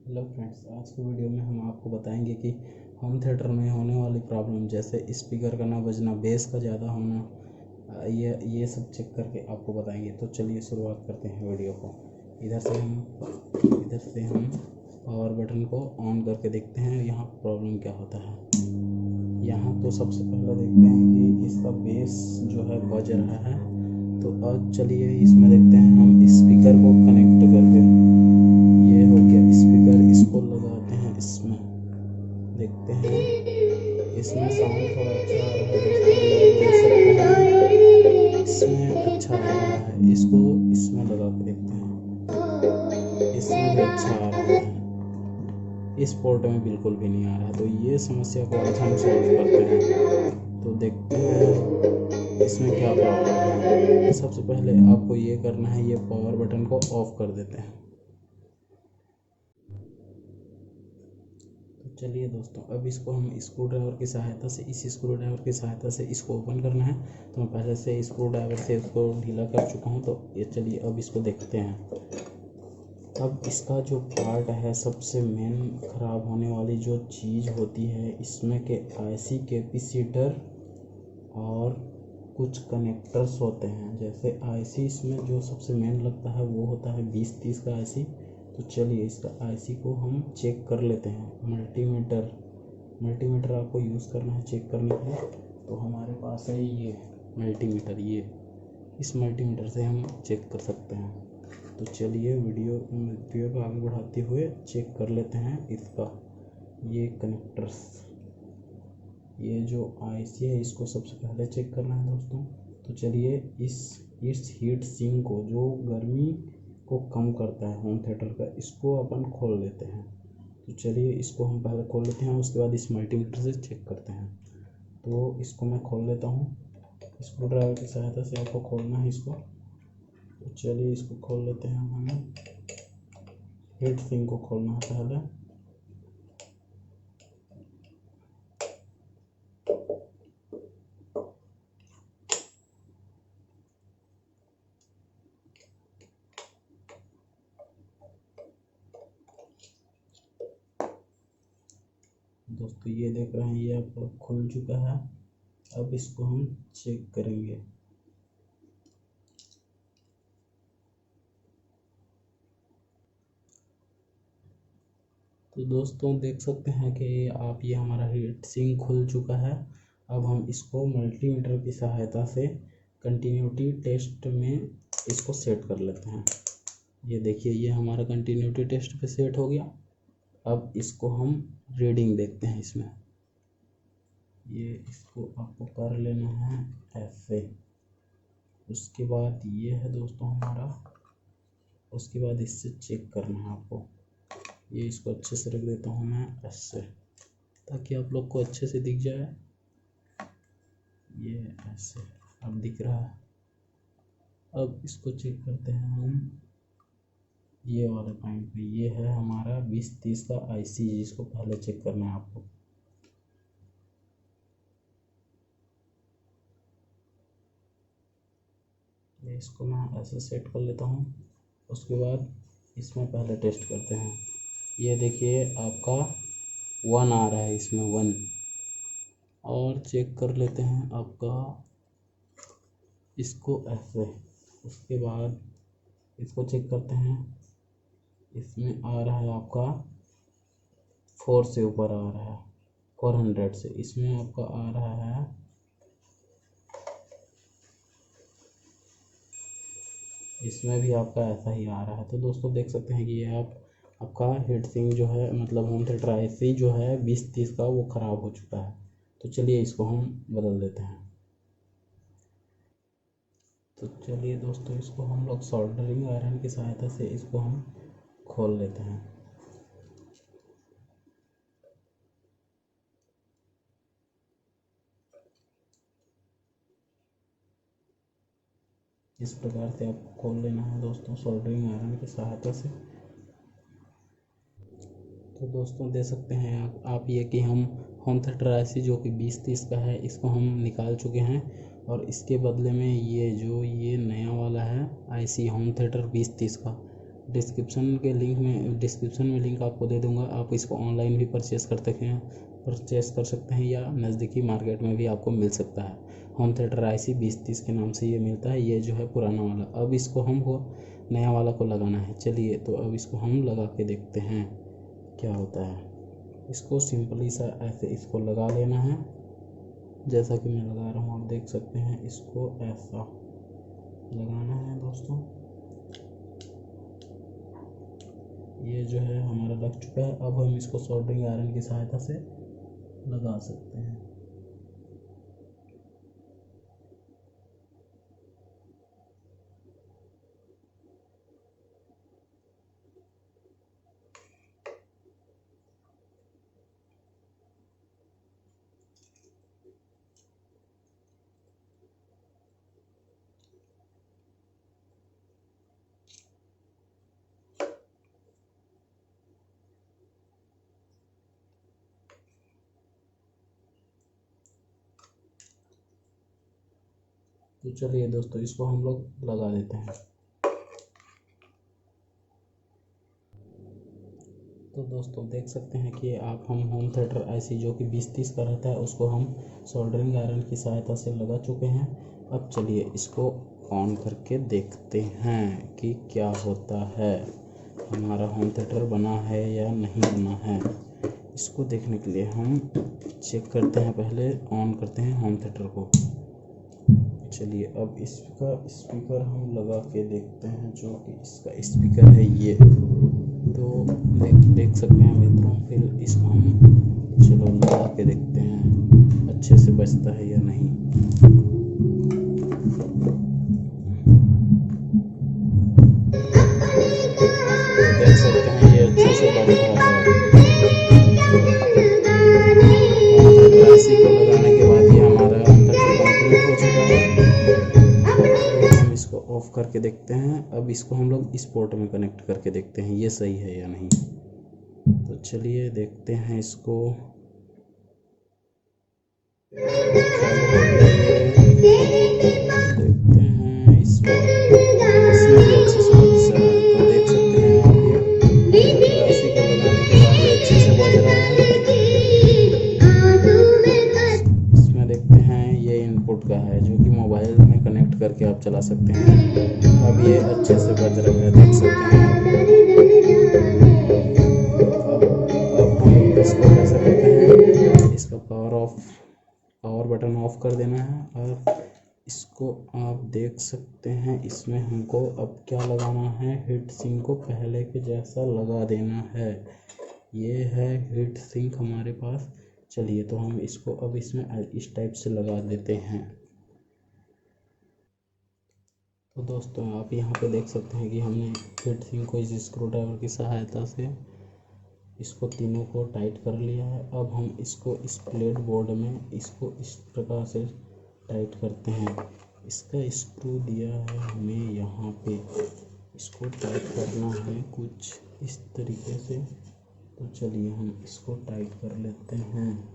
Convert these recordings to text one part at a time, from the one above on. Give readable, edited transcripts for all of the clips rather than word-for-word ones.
Hello friends, आज की video में हम आपको बताएंगे कि होम थिएटर में होने वाली प्रॉब्लम जैसे स्पीकर का ना बजना, बेस का ज़्यादा होना, ये सब चेक करके आपको बताएंगे। तो चलिए शुरुआत करते हैं वीडियो को। इधर से हम पावर बटन को ऑन करके देखते हैं यहाँ प्रॉब्लम क्या होता है। यहाँ तो सबसे पहले देखते हैं कि इसका बेस जो है बज रहा है। तो अब चलिए इसमें देखते हैं हम स्पीकर को कनेक्ट करके। ये हो गया स्पीकर, इसको लगाते हैं इसमें, देखते हैं इसमें साउंड थोड़ा अच्छा आ रहा है दोस्तों, ये देख सकते हैं इसमें अच्छा आ रहा है। इसको इसमें लगा के देखते हैं, इसमें भी अच्छा आ रहा है, इस पोर्ट में बिल्कुल भी नहीं आ रहा है। तो ये समस्या को आज हम सॉल्व करते हैं। तो देखते हैं इसमें क्या प्रॉब्लम है। सबसे पहले आपको ये करना है, ये पावर बटन को ऑफ कर देते हैं। तो चलिए दोस्तों, अब इसको हम स्क्रू ड्राइवर की सहायता से, इस स्क्रू ड्राइवर की सहायता से इसको ओपन करना है। तो मैं पहले से स्क्रू ड्राइवर से इसको ढीला कर चुका हूँ। तो ये चलिए अब इसको देखते हैं। अब इसका जो पार्ट है, सबसे मेन ख़राब होने वाली जो चीज़ होती है इसमें के आईसी कैपेसिटर और कुछ कनेक्टर्स होते हैं। जैसे आईसी इसमें जो सबसे मेन लगता है वो होता है 2030 का आईसी। तो चलिए इसका आईसी को हम चेक कर लेते हैं। मल्टीमीटर आपको यूज़ करना है चेक करने के लिए। तो हमारे पास है ये मल्टीमीटर, इस मल्टीमीटर से हम चेक कर सकते हैं। तो चलिए वीडियो को आगे बढ़ाते हुए चेक कर लेते हैं इसका। ये कनेक्टर्स, ये जो आईसी है इसको सबसे पहले चेक करना है दोस्तों। तो चलिए इस हीट सिंक को, जो गर्मी को कम करता है होम थिएटर का, इसको अपन खोल लेते हैं। तो चलिए इसको हम पहले खोल लेते हैं, उसके बाद इस मल्टीमीटर से चेक करते हैं। तो इसको मैं खोल लेता हूँ, स्क्रू ड्राइवर की सहायता से आपको खोलना है इसको। तो चलिए इसको खोल लेते हैं। हमें हीट सिंक को खोलना है पहले। दोस्तों ये देख रहे हैं, ये आपका खुल चुका है। अब इसको हम चेक करेंगे। तो दोस्तों देख सकते हैं कि आप, ये हमारा हीट सिंक खुल चुका है। अब हम इसको मल्टीमीटर की सहायता से कंटिन्यूटी टेस्ट में इसको सेट कर लेते हैं। ये देखिए, ये हमारा कंटिन्यूटी टेस्ट पे सेट हो गया। अब इसको हम रीडिंग देखते हैं इसमें। ये इसको आपको कर लेना है ऐसे। उसके बाद ये है दोस्तों हमारा, उसके बाद इससे चेक करना है आपको। ये इसको अच्छे से रख देता हूँ मैं ऐसे, ताकि आप लोग को अच्छे से दिख जाए। ये ऐसे अब दिख रहा है। अब इसको चेक करते हैं हम ये वाले पॉइंट पे। ये है हमारा 2030 का आईसी, जिसको पहले चेक करना है आपको। ये इसको मैं ऐसे सेट कर लेता हूँ। उसके बाद इसमें पहले टेस्ट करते हैं। ये देखिए आपका 1 आ रहा है इसमें, 1। और चेक कर लेते हैं आपका इसको ऐसे। उसके बाद इसको चेक करते हैं, इसमें आ रहा है आपका 4 से ऊपर आ रहा है, 400 से। इसमें आपका आ रहा है, इसमें भी आपका ऐसा ही आ रहा है। तो दोस्तों देख सकते हैं कि ये आपका हीट सिंक जो है, मतलब होम थिएटर आईसी जो है 2030 का, वो ख़राब हो चुका है। तो चलिए इसको हम बदल देते हैं। तो चलिए दोस्तों, इसको हम लोग सोल्डरिंग आयरन की सहायता से इसको हम खोल लेते हैं। इस प्रकार से आपको खोल लेना है दोस्तों, सोल्डरिंग आयरन की सहायता से। तो दोस्तों देख सकते हैं आप ये कि हम होम थिएटर आईसी जो कि 2030 का है, इसको हम निकाल चुके हैं। और इसके बदले में ये जो ये नया वाला है आईसी होम थिएटर 2030 का, डिस्क्रिप्शन में लिंक आपको दे दूंगा। आप इसको ऑनलाइन भी परचेस कर सकते हैं या नज़दीकी मार्केट में भी आपको मिल सकता है। होम थिएटर IC 2030 के नाम से ये मिलता है। ये जो है पुराना वाला, अब इसको हमको नया वाला को लगाना है। चलिए तो अब इसको हम लगा के देखते हैं क्या होता है। इसको सिंपली सा ऐसे इसको लगा लेना है, जैसा कि मैं लगा रहा हूँ आप देख सकते हैं। इसको ऐसा लगाना है दोस्तों। ये जो है हमारा लग चुका है। अब हम इसको सोल्डरिंग आयरन की सहायता से लगा सकते हैं। तो चलिए दोस्तों इसको हम लोग लगा देते हैं। तो दोस्तों देख सकते हैं कि आप हम होम थिएटर IC जो कि 2030 का रहता है उसको हम सोल्डरिंग आयरन की सहायता से लगा चुके हैं। अब चलिए इसको ऑन करके देखते हैं कि क्या होता है, हमारा होम थिएटर बना है या नहीं बना है। इसको देखने के लिए हम चेक करते हैं, पहले ऑन करते हैं होम थिएटर को। चलिए अब इसका स्पीकर हम लगा के देखते हैं, जो कि इसका स्पीकर है ये। तो देख सकते हैं मित्रों। फिर इसको हम चलो लगा के देखते हैं अच्छे से बजता है या नहीं। देख सकते हैं ये अच्छे से बज रहा है। IC को लगाने के बाद ये हमारा कंप्लीट हो चुका है। हम इसको ऑफ करके देखते हैं। अब इसको हम लोग इस पोर्ट में कनेक्ट करके देखते हैं ये सही है या नहीं। तो चलिए देखते हैं इसको। देखते हैं इसमें भी अच्छे से बज रहा है। तो देख सकते हैं आप ये IC को लगाने के बाद ये अच्छे से बज रहा है। इसमें देखते हैं ये इनपुट का है जो कि मोबाइल में कनेक्ट करके आप चला सकते हैं। अब ये अच्छे से बज रहा है, देख सकते हैं आप। अब हम इसको कैसे करते हैं, इसका पावर बटन ऑफ कर देना है। और इसको आप देख सकते हैं, इसमें हमको अब क्या लगाना है, हीट सिंक को पहले के जैसा लगा देना है। ये है हीट सिंक हमारे पास। चलिए तो हम इसको अब इसमें इस टाइप से लगा देते हैं। तो दोस्तों आप यहाँ पे देख सकते हैं कि हमने हीट सिंक को इस स्क्रू ड्राइवर की सहायता से इसको तीनों को टाइट कर लिया है। अब हम इसको इस प्लेट बोर्ड में इसको इस प्रकार से टाइट करते हैं। इसका स्क्रू दिया है हमें यहाँ पे, इसको टाइट करना है कुछ इस तरीके से। तो चलिए हम इसको टाइट कर लेते हैं।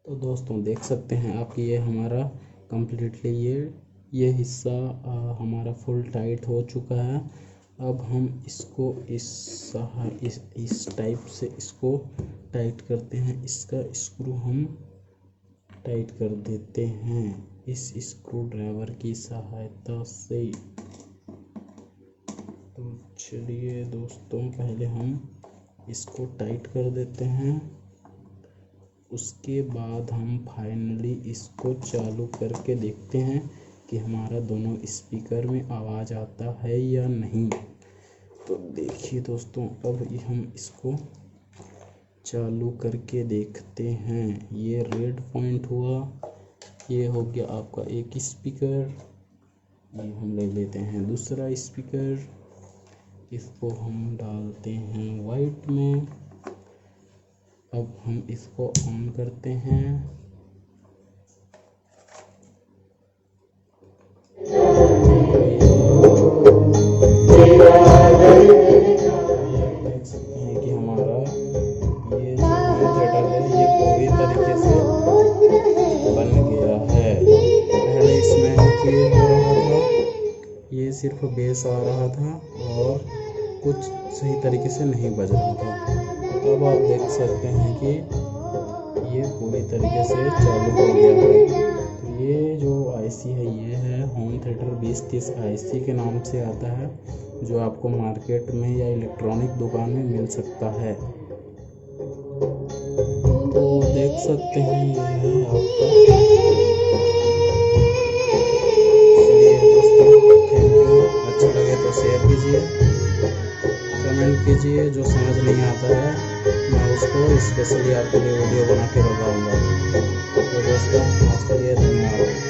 तो दोस्तों देख सकते हैं आप कि ये हमारा कम्प्लीटली ये हिस्सा हमारा फुल टाइट हो चुका है। अब हम इसको इस टाइप से इसको टाइट करते हैं। इसका स्क्रू हम टाइट कर देते हैं इस स्क्रू ड्राइवर की सहायता से। तो चलिए दोस्तों पहले हम इसको टाइट कर देते हैं, उसके बाद हम फाइनली इसको चालू करके देखते हैं कि हमारा दोनों स्पीकर में आवाज़ आता है या नहीं। तो देखिए दोस्तों अब हम इसको चालू करके देखते हैं। ये रेड पॉइंट हुआ, ये हो गया आपका एक स्पीकर। ये हम ले लेते हैं दूसरा स्पीकर, इसको हम डालते हैं वाइट में। अब हम इसको ऑन करते हैं। देख सकते हैं कि हमारा ये जो होम थिएटर है ये पूरी तरीके से बन गया है। पहले इसमें कि हो रहा था, ये सिर्फ बेस आ रहा था और कुछ सही तरीके से नहीं बज रहा था। अब आप देख सकते हैं कि ये पूरी तरीके से चालू हो गया है। तो ये जो आईसी है ये है होम थिएटर 2030 आईसी के नाम से आता है, जो आपको मार्केट में या इलेक्ट्रॉनिक दुकान में मिल सकता है। तो देख सकते हैं ये है आपका। चलिए दोस्तों, थैंक यू। अच्छा लगे तो शेयर कीजिए, कमेंट कीजिए। जो समझ नहीं आता है मैं उसको स्पेशली आपके लिए वीडियो बना के बताऊँगा। तो दोस्तों आज के लिए धन्यवाद।